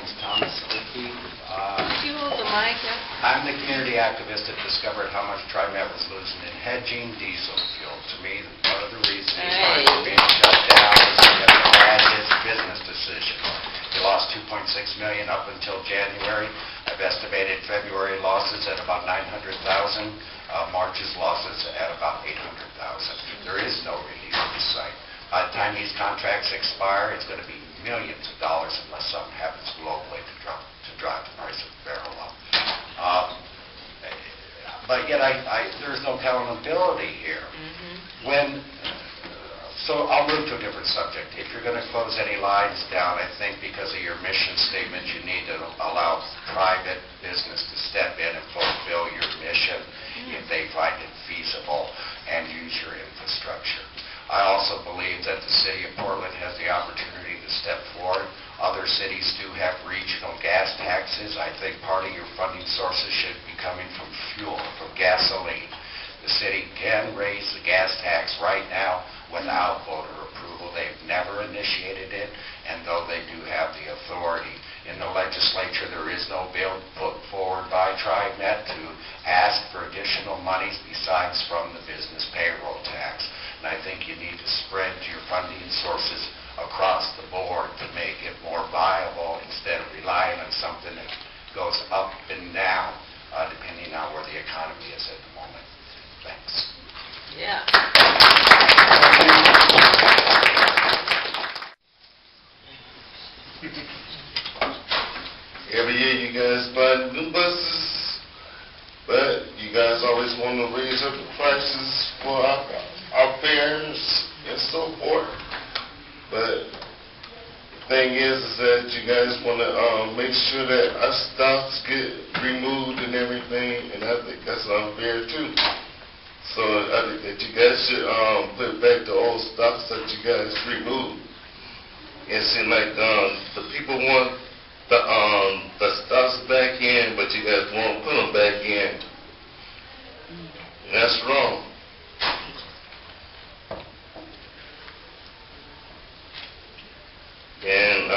name's Thomas Lickey. Could you hold the mic up? I'm the community activist that discovered how much TRIMET was losing in hedging diesel fuel. To me, one of the reasons why we're being shut down is because of bad business decision. We lost $2.6 million up until January. I've estimated February losses at about $900,000, March's losses at about $800,000. There is no relief in sight. By the time these contracts expire, it's going to be millions of dollars unless something happens globally to drive the price of the barrel up. But yet, there's no accountability here. So I'll move to a different subject. If you're going to close any lines down, I think because of your mission statement, you need to allow private business to step in and fulfill your mission if they find it feasible and use your infrastructure. I also believe that the city of Portland has the opportunity to step forward. Other cities do have regional gas taxes. I think part of your funding sources should be coming from fuel, from gasoline. The city can raise the gas tax right now without voter approval. They've never initiated it, and though they do have the authority. In the legislature, there is no bill put forward by TRIMET to ask for additional monies besides from the business payroll tax. And I think you need to spread your funding sources across the board to make it more viable instead of relying on something that goes up and down depending on where the economy is at the moment. Thanks. Yeah. Every year you guys buy new buses, but you guys always want to raise up the prices for our fares and so forth. But the thing is that you guys want to make sure that our stops get removed and everything, and I think that's unfair too. So I think that you guys should put back the old stops that you guys removed. It seems like the people want the stops back in, but you guys won't put them back in. And that's wrong. And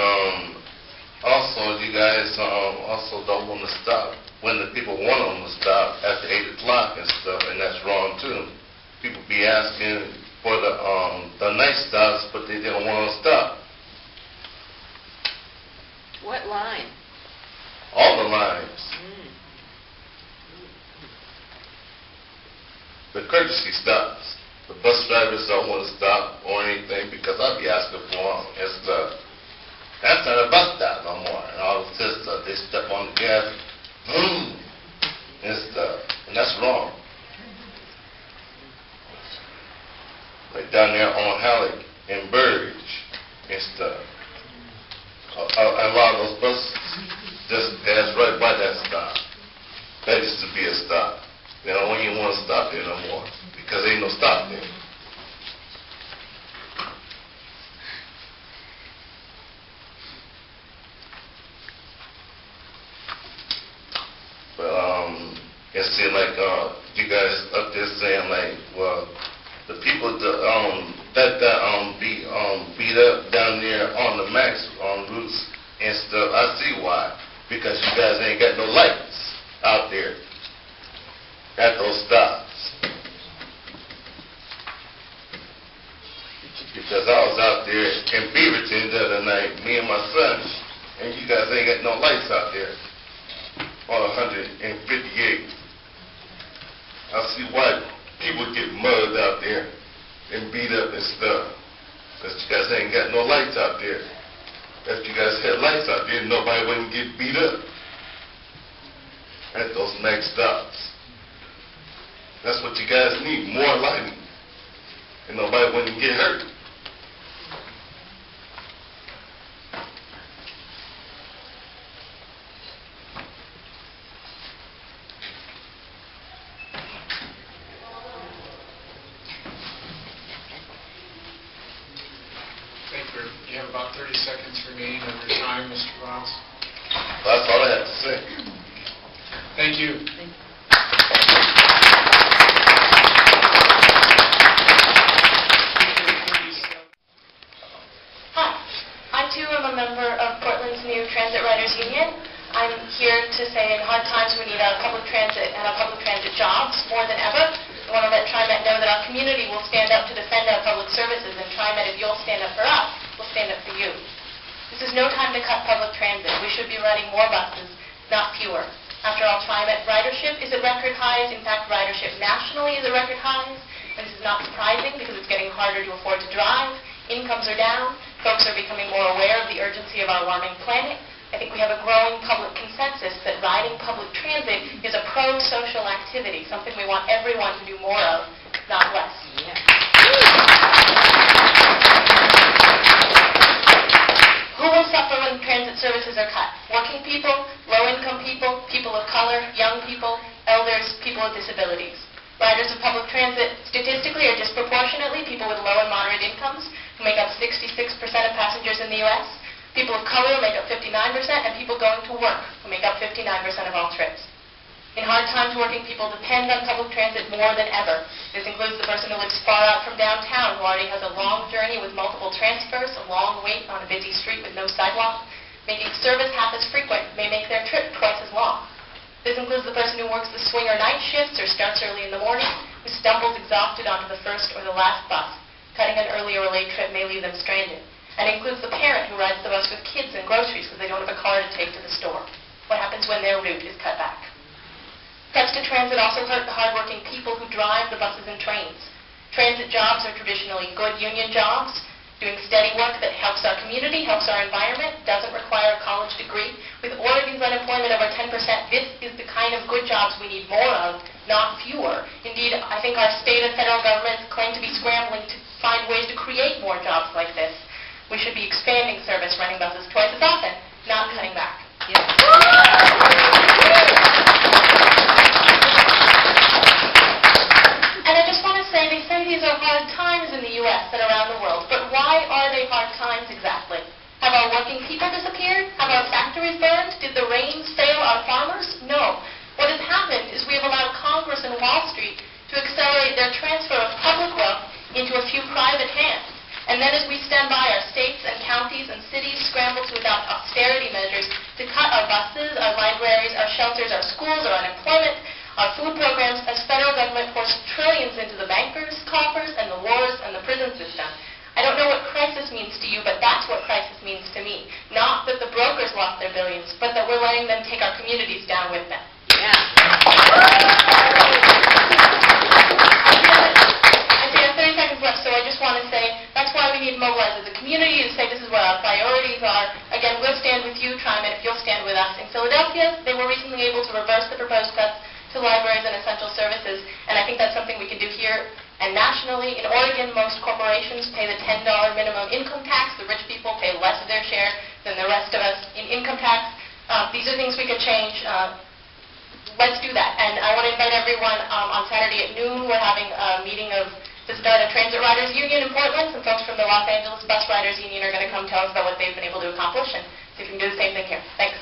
also, you guys also don't want to stop when the people want them to stop after 8 o'clock and stuff, and that's wrong too. People be asking for the night stops, but they don't want to stop. What line? All the lines. The courtesy stops. The bus drivers don't want to stop or anything because I'll be asking for them and stuff. That's not a bus stop no more. And all of this stuff, they step on the gas, and stuff. And that's wrong. Like down there on Halleck and Burridge and stuff. A lot of those buses just pass right by that stop. That used to be a stop. They don't even want to stop there no more because there ain't no stop there. But it seems like you guys up there saying like, well, the people that beat up down there on the max routes and stuff, I see why. Because you guys ain't got no lights out there at those stops. Because I was out there in Beaverton the other night, me and my son, and you guys ain't got no lights out there on 158. I see why people get mugged out there and beat up and stuff. Because you guys ain't got no lights out there. If you guys had lights out there, nobody wouldn't get beat up at those next stops. That's what you guys need, more lighting. And nobody wouldn't get hurt. You have about 30 seconds remaining of your time, Mr. Ross. That's all I have to say. Thank you. Hi, I too am a member of Portland's new transit Transit Riders Union. I'm here to say in hard times we need our public transit and our public transit jobs more than ever. I want to let TRIMET know that our community will stand up to defend our public services, and TRIMET, if you'll stand up for us, we'll stand up for you. This is no time to cut public transit. We should be running more buses, not fewer. After all, TRIMET ridership is at record highs. In fact, ridership nationally is at record highs. And this is not surprising because it's getting harder to afford to drive. Incomes are down. Folks are becoming more aware of the urgency of our warming planet. I think we have a growing public consensus that riding public transit is a pro-social activity, something we want everyone to do more of, not less. Yeah. Who will suffer when transit services are cut? Working people, low-income people, people of color, young people, elders, people with disabilities. Riders of public transit statistically are disproportionately people with low and moderate incomes, who make up 66% of passengers in the U.S. People of color make up 59%, and people going to work, who make up 59% of all trips. In hard times, working people depend on public transit more than ever. This includes the person who lives far out from downtown, who already has a long journey with multiple transfers, a long wait on a busy street with no sidewalk. Making service half as frequent may make their trip twice as long. This includes the person who works the swing or night shifts or starts early in the morning, who stumbles exhausted onto the first or the last bus. Cutting an early or late trip may leave them stranded. And it includes the parent who rides the bus with kids and groceries because they don't have a car to take to the store. What happens when their route is cut back? Cuts to transit also hurt the hardworking people who drive the buses and trains. Transit jobs are traditionally good union jobs, doing steady work that helps our community, helps our environment, doesn't require a college degree. With Oregon's unemployment over 10%, this is the kind of good jobs we need more of, not fewer. Indeed, I think our state and federal governments claim to be scrambling to find ways to create more jobs like this. We should be expanding service, running buses twice as often, not cutting back. Yeah. And I just want to say, they say these are hard times in the U.S. and around the world, but why are they hard times exactly? Have our working people disappeared? Have our factories burned? Did the rains fail our farmers? No. What has happened is we have allowed Congress and Wall Street to accelerate their transfer of public wealth into a few private hands. And then as we stand by, our states and counties and cities scramble to adopt austerity measures to cut our buses, our libraries, our shelters, our schools, our unemployment, our food programs, as federal government pours trillions into the bankers' coffers and the wars and the prison system. I don't know what crisis means to you, but that's what crisis means to me. Not that the brokers lost their billions, but that we're letting them take our communities down with them. Yeah. I see I have 30 seconds left, so I just want to say that's why we need to mobilize as a community to say this is what our priorities are. Again, we'll stand with you, TRIMET, if you'll stand with us. In Philadelphia, they were recently able to reverse the proposed cuts to libraries and essential services, and I think that's something we can do here. And nationally, in Oregon, most corporations pay the $10 minimum income tax. The rich people pay less of their share than the rest of us in income tax. These are things we could change. Let's do that. And I want to invite everyone on Saturday at noon. We're having a meeting to start a Transit Riders Union in Portland. Some folks from the Los Angeles Bus Riders Union are going to come tell us about what they've been able to accomplish, and see if we can do the same thing here. Thanks.